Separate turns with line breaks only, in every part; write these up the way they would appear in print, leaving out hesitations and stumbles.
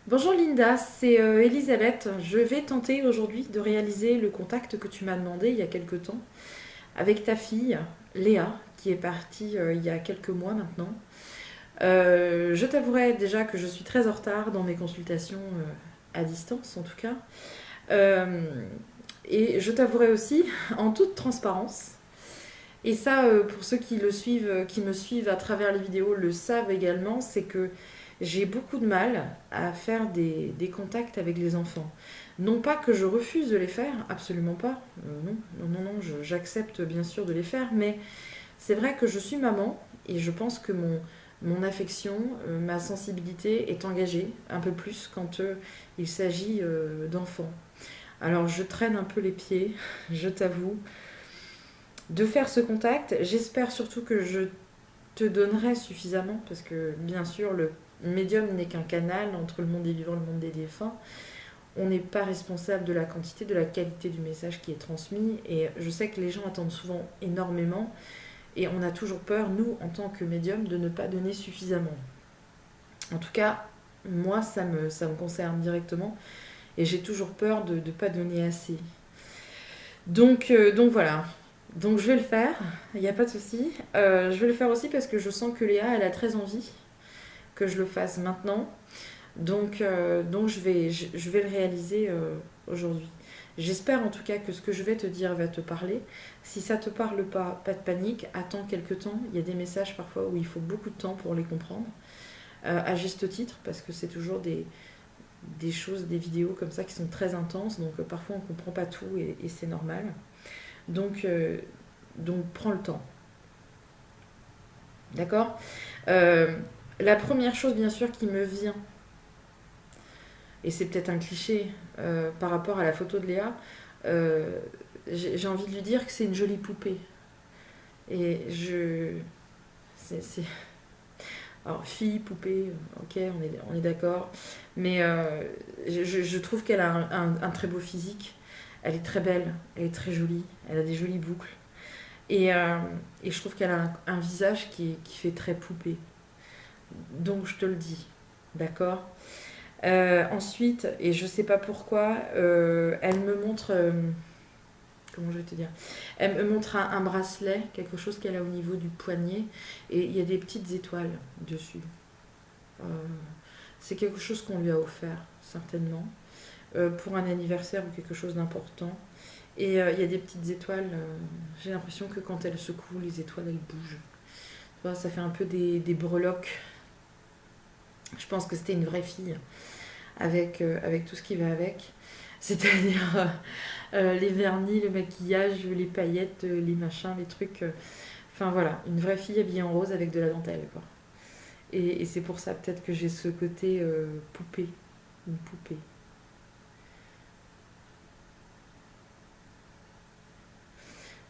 Bonjour Linda, c'est Elisabeth. Je vais tenter aujourd'hui de réaliser le contact que tu m'as demandé il y a quelque temps avec ta fille Léa, qui est partie il y a quelques mois maintenant. Je t'avouerai déjà que je suis très en retard dans mes consultations à distance en tout cas. Euh, et je t'avouerai aussi, en toute transparence, et ça pour ceux qui le suivent, qui me suivent à travers les vidéos le savent également, c'est que j'ai beaucoup de mal à faire des contacts avec les enfants. Non pas que je refuse de les faire, absolument pas. Non, non, non, non, j'accepte bien sûr de les faire, mais c'est vrai que je suis maman et je pense que mon affection, ma sensibilité est engagée un peu plus quand il s'agit d'enfants. Alors je traîne un peu les pieds, je t'avoue, de faire ce contact. J'espère surtout que je te donnerai suffisamment, parce que bien sûr le médium n'est qu'un canal entre le monde des vivants et le monde des défunts. On n'est pas responsable de la quantité, de la qualité du message qui est transmis, et je sais que les gens attendent souvent énormément, et on a toujours peur, nous, en tant que médium, de ne pas donner suffisamment. En tout cas, moi, ça me concerne directement, et j'ai toujours peur de ne pas donner assez. Donc voilà. Donc je vais le faire, il n'y a pas de souci. Je vais le faire aussi parce que je sens que Léa, elle a très envie que je le fasse maintenant. Donc je vais le réaliser aujourd'hui. J'espère en tout cas que ce que je vais te dire va te parler. Si ça te parle pas, pas de panique, attends quelques temps. Il y a des messages parfois où il faut beaucoup de temps pour les comprendre, à juste titre, parce que c'est toujours des choses, des vidéos comme ça qui sont très intenses, donc parfois on ne comprend pas tout et c'est normal. Donc, euh, donc prends le temps, d'accord. Euh, la première chose bien sûr qui me vient, et c'est peut-être un cliché par rapport à la photo de Léa, euh, j'ai envie de lui dire que c'est une jolie poupée. Et je. C'est. Alors, fille, poupée, ok, on est d'accord. Mais je trouve qu'elle a un très beau physique. Elle est très belle, elle est très jolie, elle a des jolies boucles. Et je trouve qu'elle a un visage qui fait très poupée. Donc, je te le dis, d'accord. Ensuite, et je sais pas pourquoi, elle me montre, comment je vais te dire, elle me montre un bracelet, quelque chose qu'elle a au niveau du poignet, et il y a des petites étoiles dessus. Euh, c'est quelque chose qu'on lui a offert, certainement, pour un anniversaire ou quelque chose d'important. Et il y a des petites étoiles, j'ai l'impression que quand elle secoue, les étoiles, elles bougent. Tu vois, ça fait un peu des breloques. Je pense que c'était une vraie fille, avec tout ce qui va avec. C'est-à-dire les vernis, le maquillage, les paillettes, les machins, les trucs. Enfin voilà, une vraie fille habillée en rose avec de la dentelle, quoi. Et c'est pour ça peut-être que j'ai ce côté poupée, une poupée.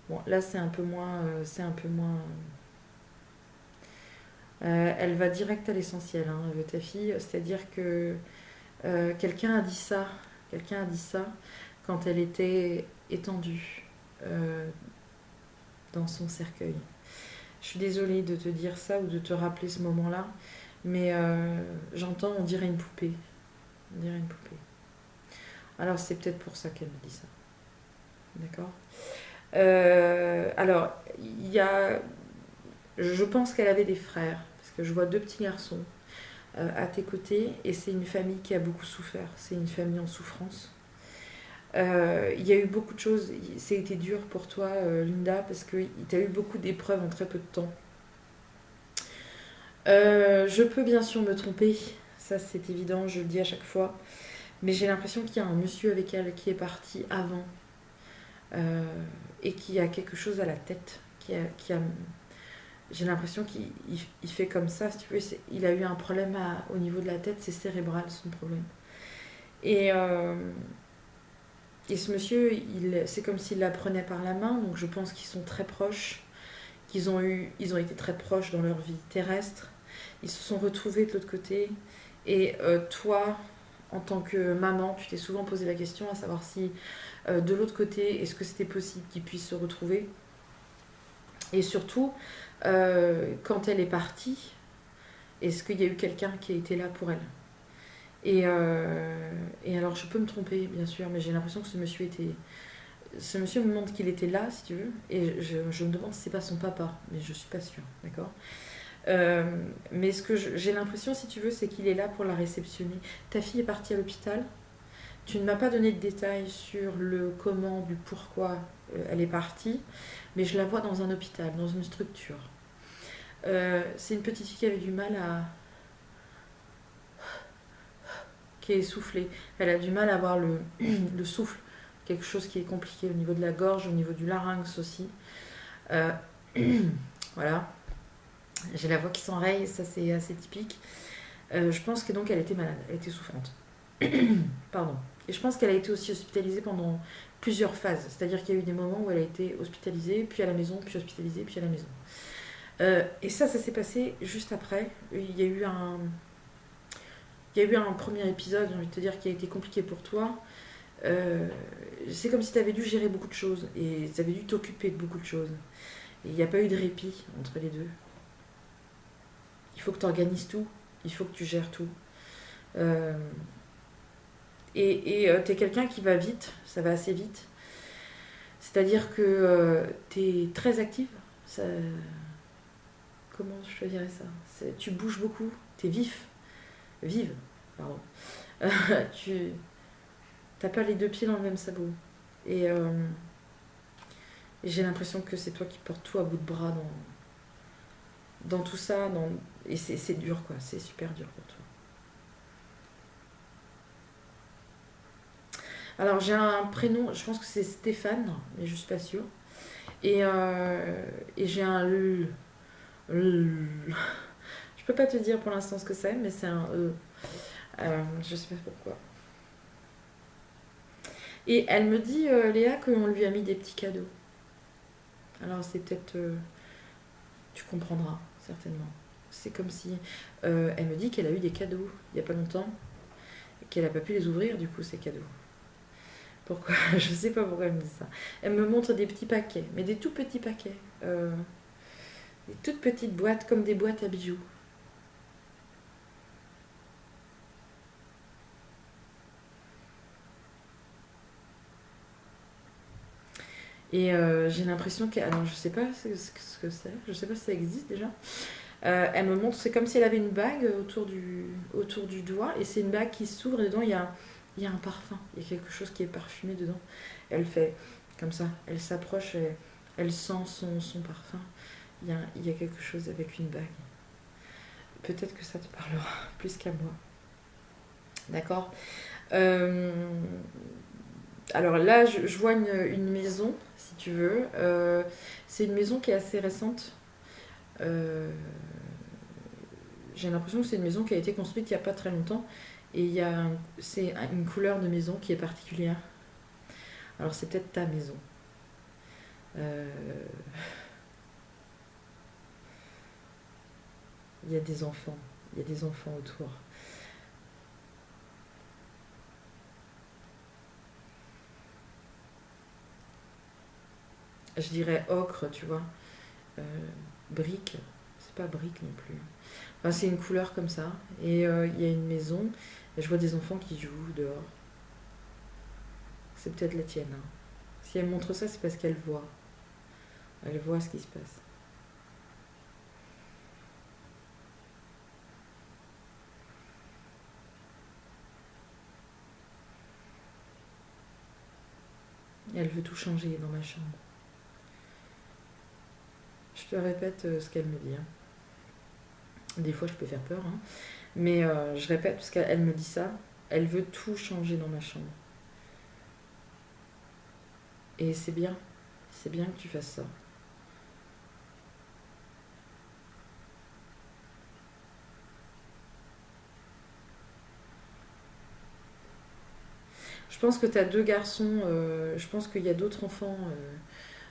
Bon, là c'est un peu moins, c'est un peu moins. Elle va direct à l'essentiel, hein, ta fille. C'est-à-dire que quelqu'un a dit ça quand elle était étendue euh, dans son cercueil. Je suis désolée de te dire ça ou de te rappeler ce moment-là, mais j'entends, on dirait une poupée. On dirait une poupée. Alors c'est peut-être pour ça qu'elle me dit ça. D'accord. Alors, il y a. Je pense qu'elle avait des frères, parce que je vois deux petits garçons à tes côtés, et c'est une famille qui a beaucoup souffert. C'est une famille en souffrance. Il y a eu beaucoup de choses. C'était dur pour toi, Linda, parce que tu as eu beaucoup d'épreuves en très peu de temps. Je peux bien sûr me tromper, ça c'est évident, je le dis à chaque fois, mais j'ai l'impression qu'il y a un monsieur avec elle qui est parti avant euh, et qui a quelque chose à la tête. J'ai l'impression qu'il fait comme ça, si tu veux, il a eu un problème au niveau de la tête, c'est cérébral son problème. Et, euh, et ce monsieur, c'est comme s'il la prenait par la main, donc je pense qu'ils sont très proches, ils ont été très proches dans leur vie terrestre. Ils se sont retrouvés de l'autre côté. Et toi, en tant que maman, tu t'es souvent posé la question à savoir si de l'autre côté, est-ce que c'était possible qu'ils puissent se retrouver. Et surtout, quand elle est partie, est-ce qu'il y a eu quelqu'un qui a été là pour elle. Et alors, je peux me tromper, bien sûr, mais j'ai l'impression que ce monsieur était... Ce monsieur me montre qu'il était là, si tu veux, et je me demande si c'est pas son papa, mais je suis pas sûre, d'accord. Mais ce que j'ai l'impression, si tu veux, c'est qu'il est là pour la réceptionner. Ta fille est partie à l'hôpital. Tu ne m'as pas donné de détails sur le comment, du pourquoi elle est partie, mais je la vois dans un hôpital, dans une structure. C'est une petite fille qui avait du mal à... qui est essoufflée. Elle a du mal à avoir le souffle. Quelque chose qui est compliqué au niveau de la gorge, au niveau du larynx aussi. Euh, voilà. J'ai la voix qui s'enraye, ça c'est assez typique. Je pense que donc elle était malade, elle était souffrante. Pardon. Et je pense qu'elle a été aussi hospitalisée pendant plusieurs phases. C'est-à-dire qu'il y a eu des moments où elle a été hospitalisée, puis à la maison, puis hospitalisée, puis à la maison. Et ça s'est passé juste après. Il y a eu un premier épisode, j'ai envie de te dire, qui a été compliqué pour toi. C'est comme si tu avais dû gérer beaucoup de choses et tu avais dû t'occuper de beaucoup de choses. Et il n'y a pas eu de répit entre les deux. Il faut que tu organises tout, il faut que tu gères tout. Euh, et tu es quelqu'un qui va vite, ça va assez vite. C'est-à-dire que tu es très active. Ça, comment je te dirais ça? Tu bouges beaucoup, tu es vif, vive, pardon. Tu n'as pas les deux pieds dans le même sabot. Et, euh, et j'ai l'impression que c'est toi qui portes tout à bout de bras dans tout ça. Et c'est dur, quoi. C'est super dur pour toi. Alors, j'ai un prénom, je pense que c'est Stéphane, mais je suis pas sûre. Et j'ai un je peux pas te dire pour l'instant ce que c'est, mais c'est un E. Je sais pas pourquoi. Et elle me dit, Léa, qu'on lui a mis des petits cadeaux. Alors, c'est peut-être. Tu comprendras, certainement. C'est comme si. Elle me dit qu'elle a eu des cadeaux il y a pas longtemps, et qu'elle a pas pu les ouvrir, du coup, ces cadeaux. Pourquoi? Je sais pas pourquoi elle me dit ça. Elle me montre des petits paquets, mais des tout petits paquets. Des toutes petites boîtes, comme des boîtes à bijoux. Et j'ai l'impression qu'elle... Alors, je sais pas ce que c'est. Je sais pas si ça existe déjà. Elle me montre, c'est comme si elle avait une bague autour du doigt. Et c'est une bague qui s'ouvre. Et dedans, il y a un parfum. Il y a quelque chose qui est parfumé dedans. Elle fait comme ça. Elle s'approche. Elle sent son parfum. Il y a quelque chose avec une bague. Peut-être que ça te parlera plus qu'à moi. D'accord. Euh, Alors là, je vois une maison, si tu veux. C'est une maison qui est assez récente. Euh, j'ai l'impression que c'est une maison qui a été construite il n'y a pas très longtemps. Et c'est une couleur de maison qui est particulière. Alors c'est peut-être ta maison. Euh, Il y a des enfants. Il y a des enfants autour. Je dirais ocre, tu vois. Euh, Brique. C'est pas brique non plus. Enfin, c'est une couleur comme ça. Et il y a une maison. Et je vois des enfants qui jouent dehors. C'est peut-être la tienne, hein. Si elle montre ça, c'est parce qu'elle voit. Elle voit ce qui se passe. Et elle veut tout changer dans ma chambre. Je te répète ce qu'elle me dit, hein. Des fois, je peux faire peur, hein. Mais je répète parce qu'elle me dit ça. Elle veut tout changer dans ma chambre. Et c'est bien. C'est bien que tu fasses ça. Je pense que tu as deux garçons. Je pense qu'il y a d'autres enfants,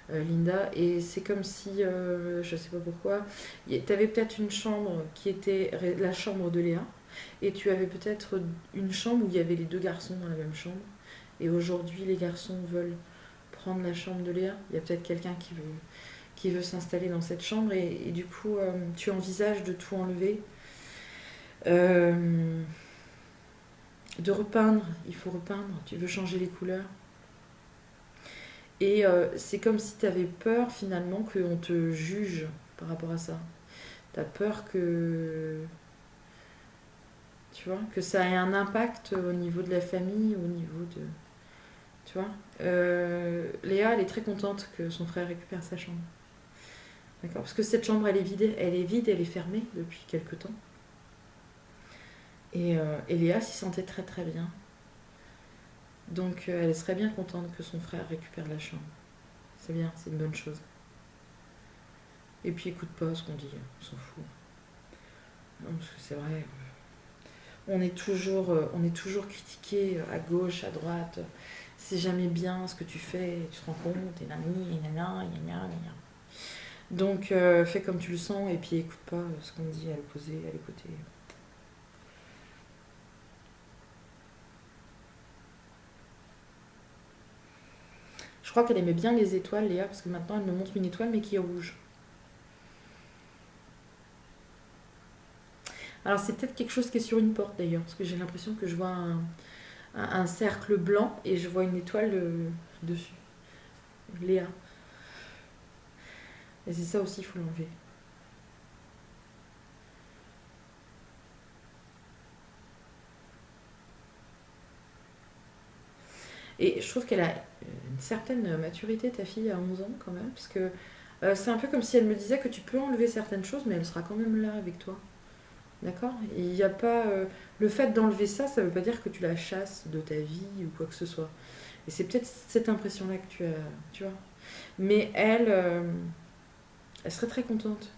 Linda. Et c'est comme si, je sais pas pourquoi, tu avais peut-être une chambre qui était la chambre de Léa. Et tu avais peut-être une chambre où il y avait les deux garçons dans la même chambre. Et aujourd'hui, les garçons veulent prendre la chambre de Léa. Il y a peut-être quelqu'un qui veut s'installer dans cette chambre. Et du coup, tu envisages de tout enlever. Euh, de repeindre. Il faut repeindre. Tu veux changer les couleurs. Et c'est comme si tu avais peur finalement qu'on te juge par rapport à ça. Tu as peur que, tu vois, que ça ait un impact au niveau de la famille, au niveau de... Tu vois, Léa, elle est très contente que son frère récupère sa chambre. D'accord. Parce que cette chambre, elle est fermée depuis quelque temps. Et Léa s'y sentait très très bien. Donc elle serait bien contente que son frère récupère la chambre. C'est bien, c'est une bonne chose. Et puis écoute pas ce qu'on dit, on s'en fout. Non, parce que c'est vrai, on est toujours critiqué à gauche, à droite. C'est jamais bien ce que tu fais, tu te rends compte, et nani, et nana, et nana, et nana. Donc fais comme tu le sens et puis écoute pas ce qu'on dit à l'opposé, à l'écouter. Je crois qu'elle aimait bien les étoiles, Léa, parce que maintenant elle me montre une étoile mais qui est rouge. Alors c'est peut-être quelque chose qui est sur une porte d'ailleurs, parce que j'ai l'impression que je vois un cercle blanc et je vois une étoile dessus. Léa. Et c'est ça aussi, il faut l'enlever. Et je trouve qu'elle a une certaine maturité, ta fille, à 11 ans quand même, parce que c'est un peu comme si elle me disait que tu peux enlever certaines choses, mais elle sera quand même là avec toi. D'accord. Il n'y a pas. Le fait d'enlever ça, ça ne veut pas dire que tu la chasses de ta vie ou quoi que ce soit. Et c'est peut-être cette impression-là que tu as. Tu vois. Mais elle serait très contente.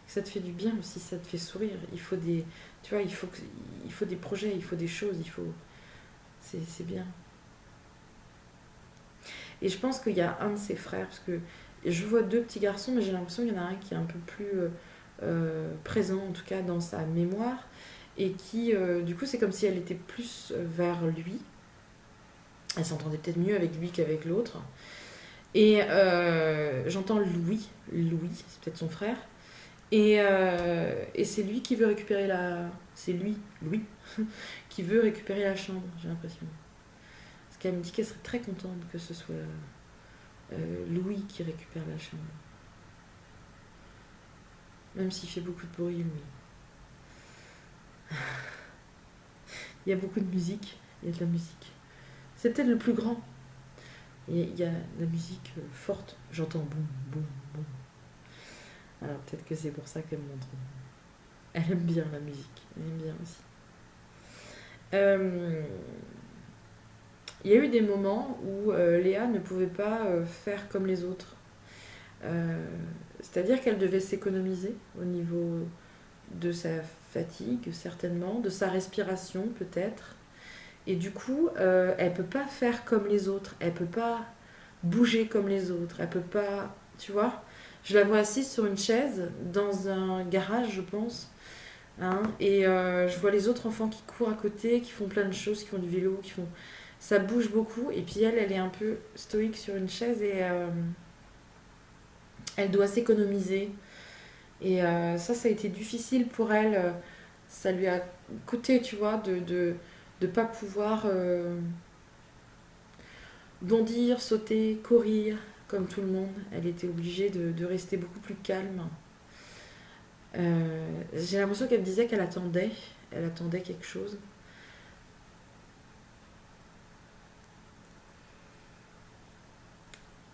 Ça te fait du bien aussi, ça te fait sourire. Il faut des. Tu vois, il faut des projets, il faut des choses, il faut. C'est bien. Et je pense qu'il y a un de ses frères, parce que je vois deux petits garçons, mais j'ai l'impression qu'il y en a un qui est un peu plus présent, en tout cas dans sa mémoire, et qui, du coup, c'est comme si elle était plus vers lui. Elle s'entendait peut-être mieux avec lui qu'avec l'autre. Et j'entends Louis, c'est peut-être son frère. Et c'est lui qui veut récupérer la. C'est lui, Louis, qui veut récupérer la chambre, j'ai l'impression. Parce qu'elle me dit qu'elle serait très contente que ce soit Louis qui récupère la chambre. Même s'il fait beaucoup de bruit, lui. Il y a beaucoup de musique, il y a de la musique. C'est peut-être le plus grand. Il y a de la musique forte. J'entends boum, boum, boum. Alors peut-être que c'est pour ça qu'elle me montre. Elle aime bien la musique. Elle aime bien aussi. Euh, Il y a eu des moments où Léa ne pouvait pas faire comme les autres. Euh, C'est-à-dire qu'elle devait s'économiser au niveau de sa fatigue, certainement, de sa respiration, peut-être. Et du coup, elle peut pas faire comme les autres. Elle peut pas bouger comme les autres. Elle peut pas, tu vois. Je la vois assise sur une chaise dans un garage, je pense. Hein, et je vois les autres enfants qui courent à côté, qui font plein de choses, qui font du vélo, qui font... Ça bouge beaucoup. Et puis elle est un peu stoïque sur une chaise et elle doit s'économiser. Et ça a été difficile pour elle. Ça lui a coûté, tu vois, de pas pouvoir bondir, sauter, courir comme tout le monde. Elle était obligée de rester beaucoup plus calme. J'ai l'impression qu'elle me disait qu'elle attendait. Elle attendait quelque chose.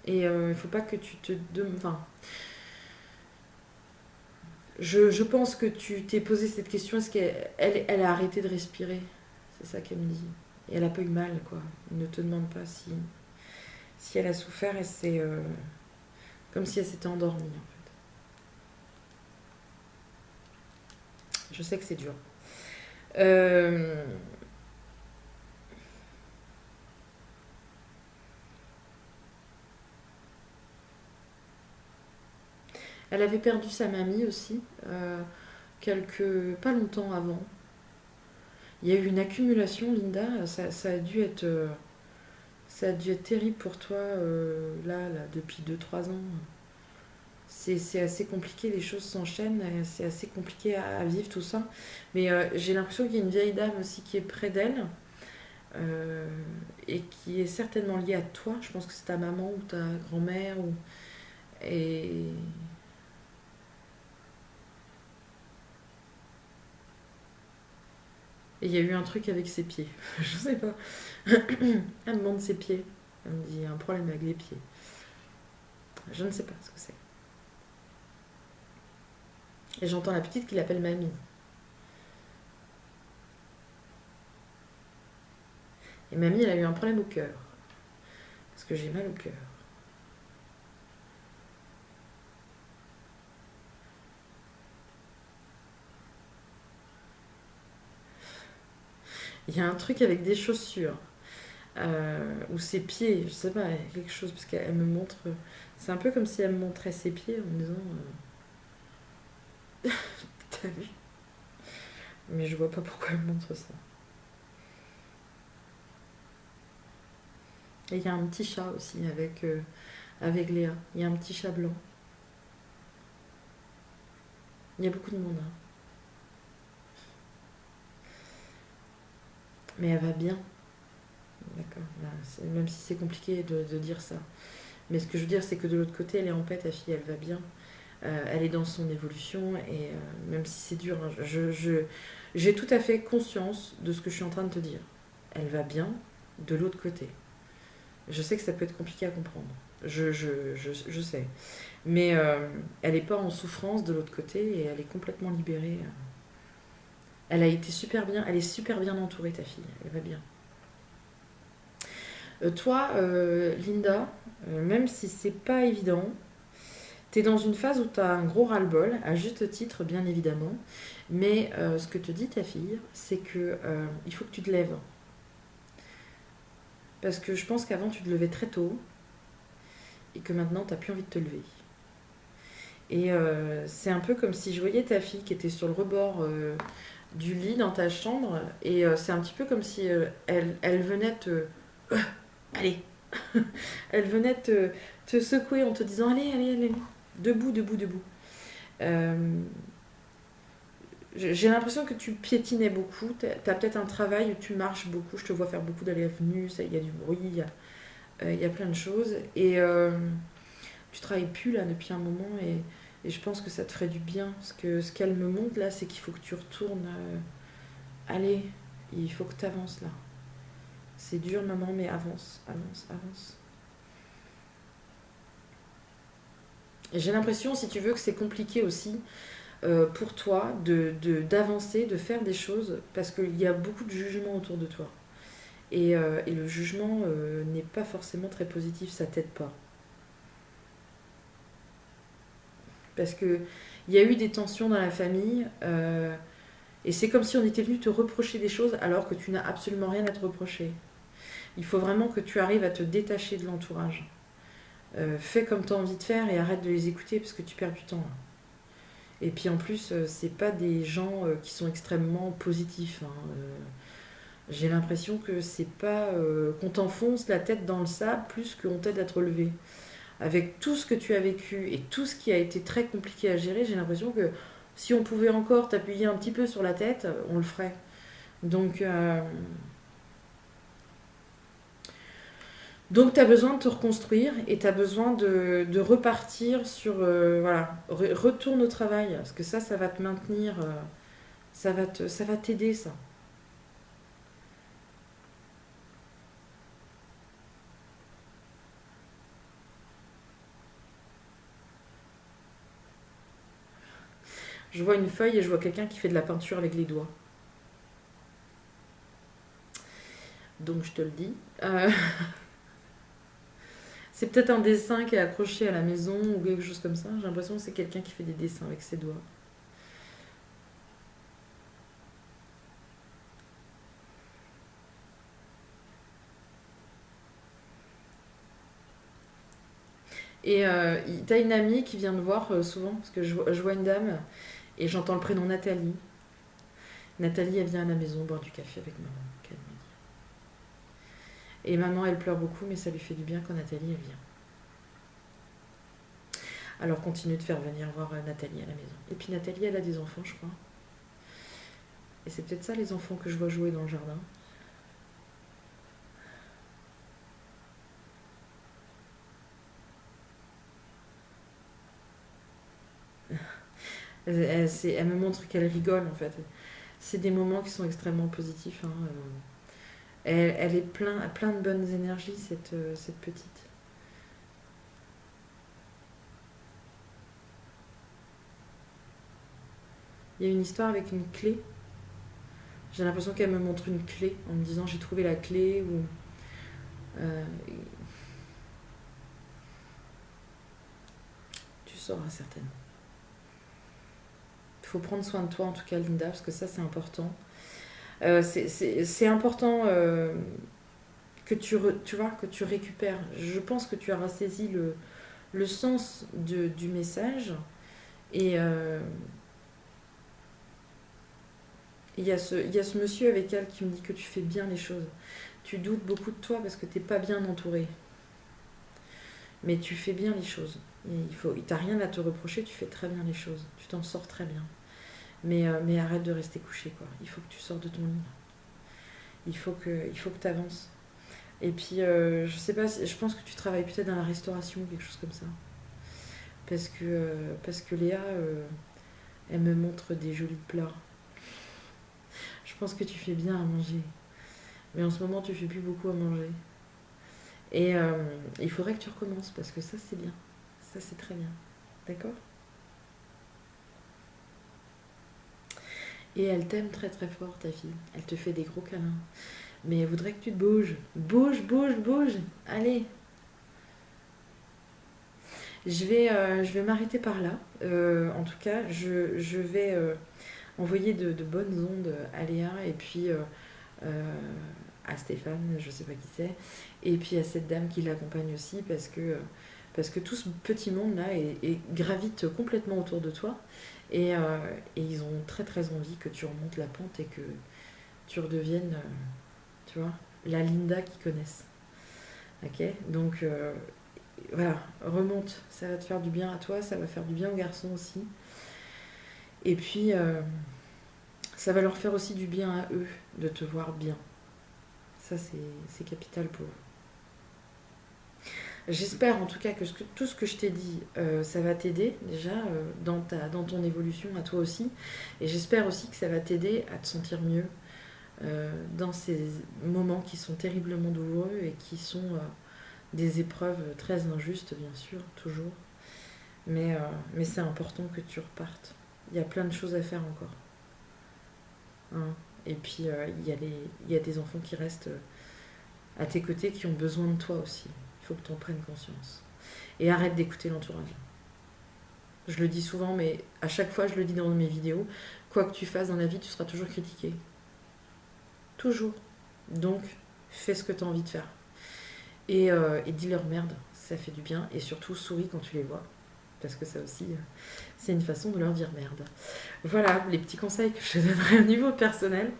Et il faut pas que tu te... Enfin, je pense que tu t'es posé cette question, est-ce qu'elle a arrêté de respirer? C'est ça qu'elle me dit. Et elle a pas eu mal, quoi. Ne te demande pas si elle a souffert et c'est comme si elle s'était endormie, en fait. Je sais que c'est dur. Euh, Elle avait perdu sa mamie aussi, pas longtemps avant. Il y a eu une accumulation, Linda. Ça a dû être terrible pour toi, là, depuis 2 3 ans. c'est assez compliqué, les choses s'enchaînent, c'est assez compliqué à vivre tout ça. Mais j'ai l'impression qu'il y a une vieille dame aussi qui est près d'elle euh, et qui est certainement liée à toi. Je pense que c'est ta maman ou ta grand-mère. Et et il y a eu un truc avec ses pieds. Je sais pas. Elle me demande ses pieds. Elle me dit, il y a un problème avec les pieds. Je ne sais pas ce que c'est. Et j'entends la petite qui l'appelle mamie. Et mamie, elle a eu un problème au cœur. Parce que j'ai mal au cœur. Il y a un truc avec des chaussures. Ou ses pieds, je sais pas, il y a quelque chose. Parce qu'elle me montre. C'est un peu comme si elle me montrait ses pieds en me disant t'as vu. Mais je vois pas pourquoi elle me montre ça. Et il y a un petit chat aussi avec Léa. Il y a un petit chat blanc. Il y a beaucoup de monde, hein. Mais elle va bien. D'accord. Bah, même si c'est compliqué de dire ça. Mais ce que je veux dire, c'est que de l'autre côté, elle est en paix, ta fille, elle va bien. Elle est dans son évolution et même si c'est dur, hein, j'ai tout à fait conscience de ce que je suis en train de te dire. Elle va bien de l'autre côté. Je sais que ça peut être compliqué à comprendre. Je sais. Mais elle n'est pas en souffrance de l'autre côté et elle est complètement libérée. Elle a été super bien, elle est super bien entourée, ta fille. Elle va bien. Toi, Linda, même si c'est pas évident, t'es dans une phase où t'as un gros ras-le-bol, à juste titre, bien évidemment. Mais ce que te dit ta fille, c'est que il faut que tu te lèves. Parce que je pense qu'avant, tu te levais très tôt et que maintenant, t'as plus envie de te lever. Et c'est un peu comme si je voyais ta fille qui était sur le rebord du lit dans ta chambre. Et c'est un petit peu comme si elle venait te... allez. Elle venait te secouer en te disant allez, allez, allez. Debout, debout, debout. Euh, j'ai l'impression que tu piétinais beaucoup. T'as peut-être un travail où tu marches beaucoup. Je te vois faire beaucoup d'allées-venues. Il y a du bruit, il y a plein de choses. Et tu travailles plus là depuis un moment. Et je pense que ça te ferait du bien. Parce que ce qu'elle me montre là, c'est qu'il faut que tu retournes. Allez, il faut que tu avances là. C'est dur, maman, mais avance, avance, avance. Et j'ai l'impression, si tu veux, que c'est compliqué aussi pour toi d'avancer, de faire des choses, parce qu'il y a beaucoup de jugement autour de toi. Et le jugement n'est pas forcément très positif, ça t'aide pas. Parce que il y a eu des tensions dans la famille, et c'est comme si on était venu te reprocher des choses alors que tu n'as absolument rien à te reprocher. Il faut vraiment que tu arrives à te détacher de l'entourage. Fais comme tu as envie de faire et arrête de les écouter parce que tu perds du temps là. Et puis en plus, c'est pas des gens qui sont extrêmement positifs, hein. J'ai l'impression que c'est pas qu'on t'enfonce la tête dans le sable plus qu'on t'aide à te relever. Avec tout ce que tu as vécu et tout ce qui a été très compliqué à gérer, j'ai l'impression que si on pouvait encore t'appuyer un petit peu sur la tête, on le ferait. Donc, donc tu as besoin de te reconstruire et tu as besoin de repartir sur... voilà, retourne au travail, parce que ça va te maintenir, ça va t'aider, ça. Je vois une feuille et je vois quelqu'un qui fait de la peinture avec les doigts. Donc je te le dis. C'est peut-être un dessin qui est accroché à la maison ou quelque chose comme ça. J'ai l'impression que c'est quelqu'un qui fait des dessins avec ses doigts. Et t'as une amie qui vient me voir souvent, parce que je vois une dame et j'entends le prénom Nathalie. Nathalie, elle vient à la maison boire du café avec maman, qu'elle me dit. Et maman, elle pleure beaucoup, mais ça lui fait du bien quand Nathalie, elle vient. Alors continue de faire venir voir Nathalie à la maison. Et puis Nathalie, elle a des enfants, je crois. Et c'est peut-être ça les enfants que je vois jouer dans le jardin. Elle me montre qu'elle rigole en fait. C'est des moments qui sont extrêmement positifs. Hein. Elle est plein de bonnes énergies, cette petite. Il y a une histoire avec une clé. J'ai l'impression qu'elle me montre une clé en me disant j'ai trouvé la clé ou euh, tu sauras certainement. Il faut prendre soin de toi en tout cas Linda parce que ça c'est important. C'est important tu vois, que tu récupères. Je pense que tu auras saisi le sens du message et il y a ce monsieur avec elle qui me dit que tu fais bien les choses. Tu doutes beaucoup de toi parce que t'es pas bien entouré. Mais tu fais bien les choses. T'as rien à te reprocher, tu fais très bien les choses. Tu t'en sors très bien. Mais arrête de rester couché, quoi. Il faut que tu sors de ton lit. Il faut que tu avances. Et puis, je sais pas, je pense que tu travailles peut-être dans la restauration ou quelque chose comme ça. Parce que Léa, elle me montre des jolis plats. Je pense que tu fais bien à manger. Mais en ce moment, tu fais plus beaucoup à manger. Et il faudrait que tu recommences parce que ça, c'est bien. Ça, c'est très bien. D'accord? Et elle t'aime très très fort, ta fille. Elle te fait des gros câlins. Mais elle voudrait que tu te bouges. Bouge, bouge, bouge. Allez. Je vais m'arrêter par là. En tout cas, je vais envoyer de bonnes ondes à Léa et puis à Stéphane, je sais pas qui c'est, et puis à cette dame qui l'accompagne aussi parce que tout ce petit monde là gravite complètement autour de toi et ils ont très très envie que tu remontes la pente et que tu redeviennes, tu vois, la Linda qu'ils connaissent. Ok. Donc voilà, remonte, ça va te faire du bien à toi, ça va faire du bien aux garçons aussi. Et puis ça va leur faire aussi du bien à eux de te voir bien. Ça, c'est capital pour eux. J'espère en tout cas que tout ce que je t'ai dit, ça va t'aider déjà dans ton évolution à toi aussi. Et j'espère aussi que ça va t'aider à te sentir mieux dans ces moments qui sont terriblement douloureux et qui sont des épreuves très injustes, bien sûr, toujours. Mais c'est important que tu repartes. Il y a plein de choses à faire encore. Hein. Et puis, il y a des enfants qui restent à tes côtés qui ont besoin de toi aussi. Il faut que tu en prennes conscience. Et arrête d'écouter l'entourage. Je le dis souvent, mais à chaque fois je le dis dans mes vidéos, quoi que tu fasses dans la vie, tu seras toujours critiqué. Toujours. Donc, fais ce que tu as envie de faire. Et dis-leur merde, ça fait du bien. Et surtout, souris quand tu les vois. Parce que ça aussi, c'est une façon de leur dire merde. Voilà les petits conseils que je te donnerai au niveau personnel.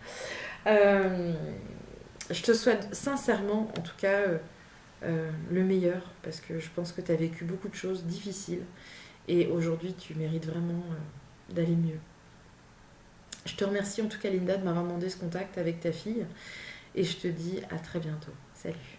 Je te souhaite sincèrement, en tout cas, le meilleur, parce que je pense que tu as vécu beaucoup de choses difficiles, et aujourd'hui, tu mérites vraiment d'aller mieux. Je te remercie en tout cas, Linda, de m'avoir demandé ce contact avec ta fille, et je te dis à très bientôt. Salut.